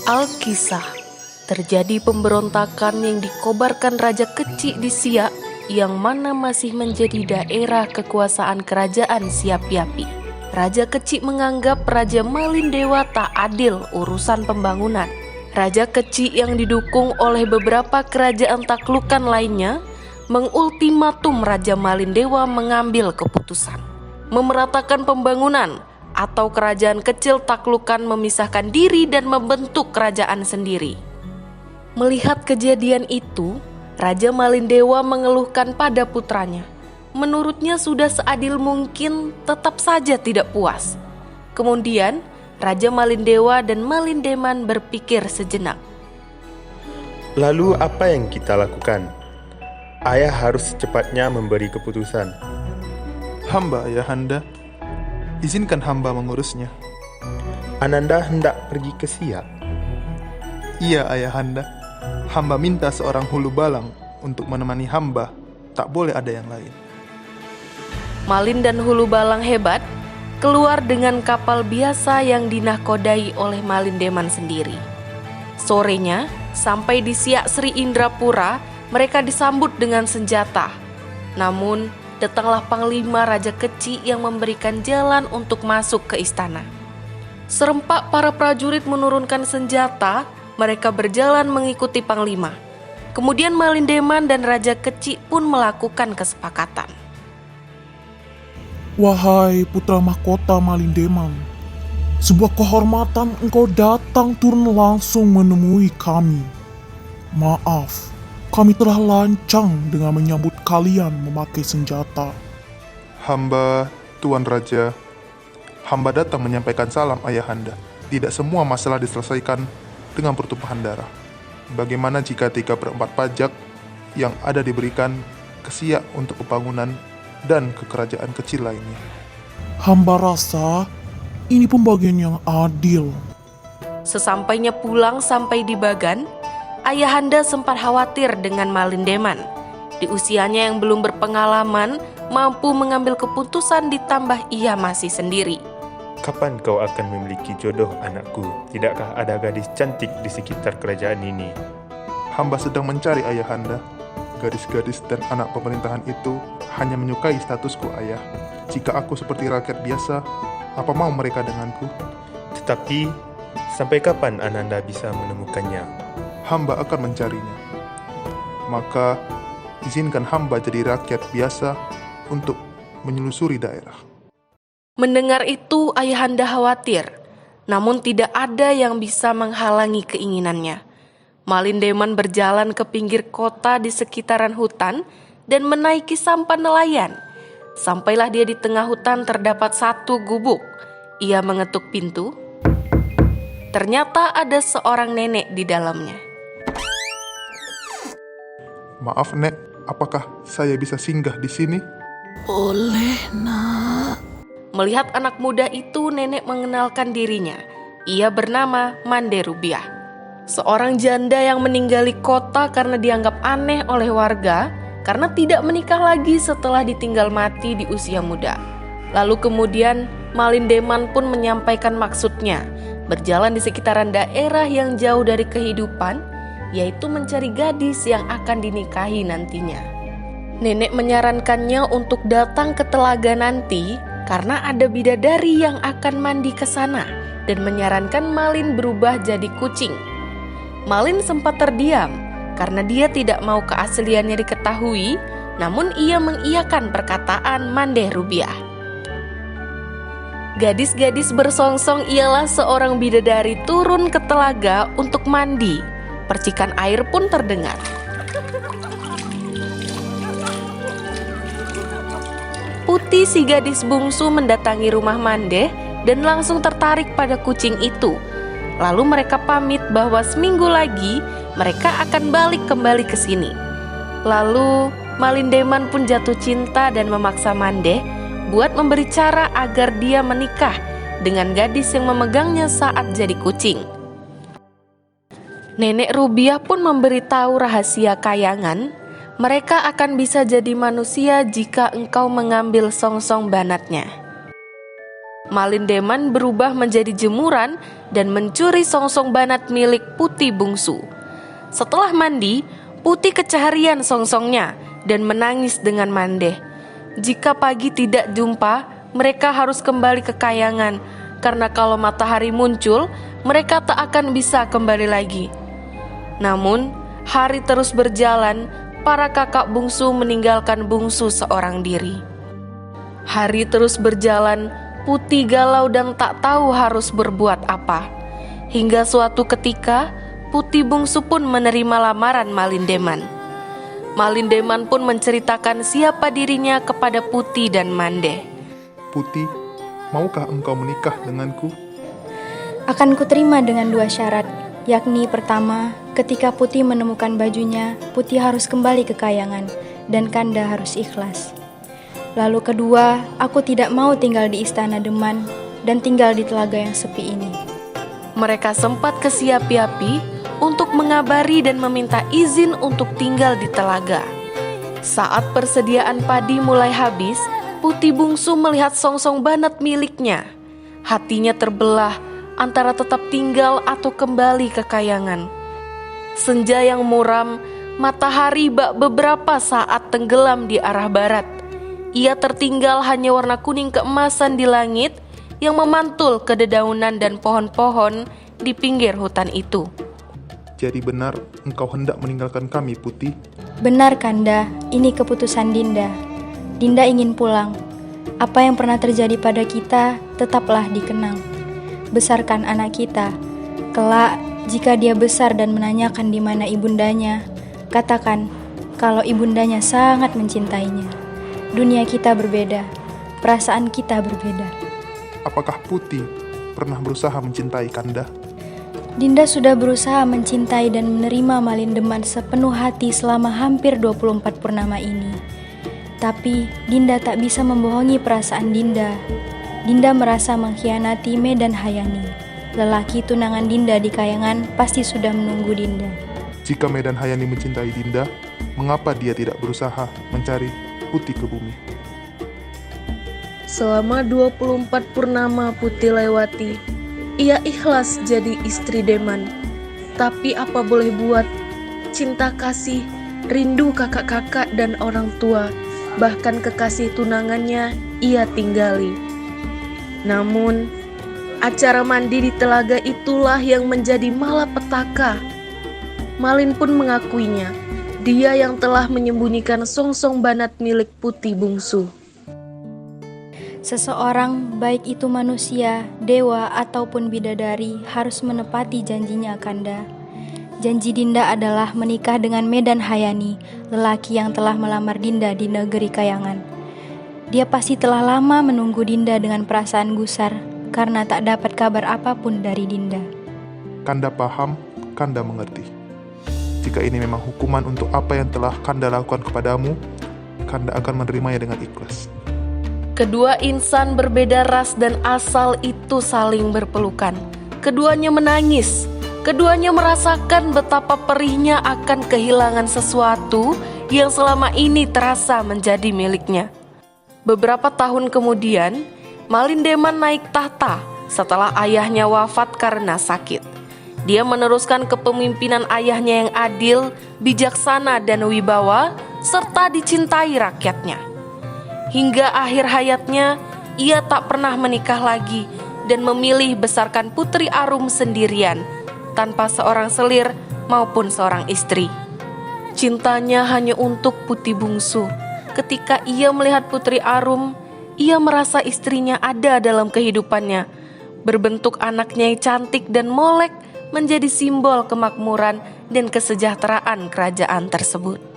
Alkisah, terjadi pemberontakan yang dikobarkan Raja Kecik di Siak, yang mana masih menjadi daerah kekuasaan kerajaan Siapiapi. Raja Kecik menganggap Raja Malindewa tak adil urusan pembangunan. Raja Kecik yang didukung oleh beberapa kerajaan taklukan lainnya mengultimatum Raja Malindewa mengambil keputusan memeratakan pembangunan, atau kerajaan kecil taklukan memisahkan diri dan membentuk kerajaan sendiri. Melihat kejadian itu, Raja Malindewa mengeluhkan pada putranya. Menurutnya sudah seadil mungkin, tetap saja tidak puas. Kemudian, Raja Malindewa dan Malindeman berpikir sejenak. Lalu apa yang kita lakukan? Ayah harus secepatnya memberi keputusan. Hamba, Ayahanda. Izinkan hamba mengurusnya. Ananda hendak pergi ke Siak. Iya, Ayahanda. Hamba minta seorang hulu balang untuk menemani hamba. Tak boleh ada yang lain. Malin dan hulu balang hebat keluar dengan kapal biasa yang dinahkodai oleh Malindeman sendiri. Sorenya, sampai di Siak Sri Indrapura, mereka disambut dengan senjata. Namun, datanglah Panglima Raja Kecik yang memberikan jalan untuk masuk ke istana. Serempak para prajurit menurunkan senjata, mereka berjalan mengikuti Panglima. Kemudian Malindeman dan Raja Kecik pun melakukan kesepakatan. Wahai putra mahkota Malindeman, sebuah kehormatan engkau datang turun langsung menemui kami. Maaf, kami telah lancang dengan menyambut kalian memakai senjata. Hamba, Tuan Raja. Hamba datang menyampaikan salam, Ayahanda. Tidak semua masalah diselesaikan dengan pertumpahan darah. Bagaimana jika 3/4 pajak yang ada diberikan ke Siak untuk pembangunan dan ke kerajaan kecil lainnya? Hamba rasa ini pembagian yang adil. Sesampainya pulang sampai di Bagan, Ayahanda sempat khawatir dengan Malindeman. Di usianya yang belum berpengalaman, mampu mengambil keputusan ditambah ia masih sendiri. Kapan kau akan memiliki jodoh, anakku? Tidakkah ada gadis cantik di sekitar kerajaan ini? Hamba sedang mencari, Ayahanda. Gadis-gadis dan anak pemerintahan itu hanya menyukai statusku, Ayah. Jika aku seperti rakyat biasa, apa mau mereka denganku? Tetapi, sampai kapan Ananda bisa menemukannya? Hamba akan mencarinya. Maka, izinkan hamba jadi rakyat biasa untuk menyelusuri daerah. Mendengar itu, Ayahanda khawatir, namun tidak ada yang bisa menghalangi keinginannya. Malindeman berjalan ke pinggir kota di sekitaran hutan dan menaiki sampan nelayan. Sampailah dia di tengah hutan, terdapat satu gubuk. Ia mengetuk pintu. Ternyata ada seorang nenek di dalamnya. Maaf, Nek, apakah saya bisa singgah di sini? Boleh, nak. Melihat anak muda itu, nenek mengenalkan dirinya. Ia bernama Mande Rubiah, seorang janda yang meninggali kota karena dianggap aneh oleh warga karena tidak menikah lagi setelah ditinggal mati di usia muda. Lalu kemudian Malindeman pun menyampaikan maksudnya, berjalan di sekitaran daerah yang jauh dari kehidupan, yaitu mencari gadis yang akan dinikahi nantinya. Nenek menyarankannya untuk datang ke telaga nanti karena ada bidadari yang akan mandi ke sana dan menyarankan Malin berubah jadi kucing. Malin sempat terdiam karena dia tidak mau keasliannya diketahui, namun ia mengiyakan perkataan Mande Rubiah. Gadis-gadis bersongsong ialah seorang bidadari turun ke telaga untuk mandi. Percikan air pun terdengar. Putih, si gadis bungsu, mendatangi rumah Mande dan langsung tertarik pada kucing itu. Lalu mereka pamit bahwa seminggu lagi mereka akan balik kembali ke sini. Lalu Malindeman pun jatuh cinta dan memaksa Mande buat memberi cara agar dia menikah dengan gadis yang memegangnya saat jadi kucing. Nenek Rubiah pun memberitahu rahasia kayangan, mereka akan bisa jadi manusia jika engkau mengambil songsong banatnya. Malindeman berubah menjadi jemuran dan mencuri songsong banat milik Putih bungsu. Setelah mandi, Putih kecaharian songsongnya dan menangis dengan mandeh. Jika pagi tidak jumpa, mereka harus kembali ke kayangan, karena kalau matahari muncul, mereka tak akan bisa kembali lagi. Namun, hari terus berjalan, para kakak bungsu meninggalkan bungsu seorang diri. Hari terus berjalan, Putih galau dan tak tahu harus berbuat apa. Hingga suatu ketika, Putih bungsu pun menerima lamaran Malindeman. Malindeman pun menceritakan siapa dirinya kepada Putih dan Mandeh. Putih, maukah engkau menikah denganku? Akan kuterima dengan 2 syarat, yakni pertama, ketika Putih menemukan bajunya, Putih harus kembali ke kayangan, dan Kanda harus ikhlas. Lalu kedua, aku tidak mau tinggal di istana Deman dan tinggal di telaga yang sepi ini. Mereka sempat ke Siapi-api untuk mengabari dan meminta izin untuk tinggal di telaga. Saat persediaan padi mulai habis, Putih bungsu melihat songsong banat miliknya. Hatinya terbelah antara tetap tinggal atau kembali ke kayangan. Senja yang muram, matahari bak beberapa saat tenggelam di arah barat. Ia tertinggal hanya warna kuning keemasan di langit yang memantul ke dedaunan dan pohon-pohon di pinggir hutan itu. Jadi benar engkau hendak meninggalkan kami, Putih? Benar Kanda, ini keputusan Dinda. Dinda ingin pulang. Apa yang pernah terjadi pada kita tetaplah dikenang. Besarkan anak kita. Kelak, jika dia besar dan menanyakan di mana ibundanya, katakan kalau ibundanya sangat mencintainya. Dunia kita berbeda, perasaan kita berbeda. Apakah Putih pernah berusaha mencintai Kanda? Dinda sudah berusaha mencintai dan menerima Malindeman sepenuh hati selama hampir 24 purnama ini. Tapi Dinda tak bisa membohongi perasaan Dinda. Dinda merasa mengkhianati Medan Hayani. Lelaki tunangan Dinda di kayangan pasti sudah menunggu Dinda. Jika Medan Hayani mencintai Dinda, mengapa dia tidak berusaha mencari Putih ke bumi? Selama 24 purnama Putih lewati, ia ikhlas jadi istri Deman. Tapi apa boleh buat, cinta kasih, rindu kakak-kakak dan orang tua, bahkan kekasih tunangannya ia tinggali. Namun, acara mandi di telaga itulah yang menjadi malapetaka. Malin pun mengakuinya, dia yang telah menyembunyikan songsong banat milik Putih bungsu. Seseorang, baik itu manusia, dewa, ataupun bidadari, harus menepati janjinya, Kanda. Janji Dinda adalah menikah dengan Medan Hayani, lelaki yang telah melamar Dinda di negeri kayangan. Dia pasti telah lama menunggu Dinda dengan perasaan gusar, karena tak dapat kabar apapun dari Dinda. Kanda paham, Kanda mengerti. Jika ini memang hukuman untuk apa yang telah Kanda lakukan kepadamu, Kanda akan menerimanya dengan ikhlas. Kedua insan berbeda ras dan asal itu saling berpelukan. Keduanya menangis. Keduanya merasakan betapa perihnya akan kehilangan sesuatu yang selama ini terasa menjadi miliknya. Beberapa tahun kemudian, Malindeman naik tahta setelah ayahnya wafat karena sakit. Dia meneruskan kepemimpinan ayahnya yang adil, bijaksana, dan wibawa, serta dicintai rakyatnya. Hingga akhir hayatnya, ia tak pernah menikah lagi dan memilih besarkan Putri Arum sendirian, tanpa seorang selir maupun seorang istri. Cintanya hanya untuk Putih bungsu. Ketika ia melihat Putri Arum, ia merasa istrinya ada dalam kehidupannya. Berbentuk anaknya yang cantik dan molek menjadi simbol kemakmuran dan kesejahteraan kerajaan tersebut.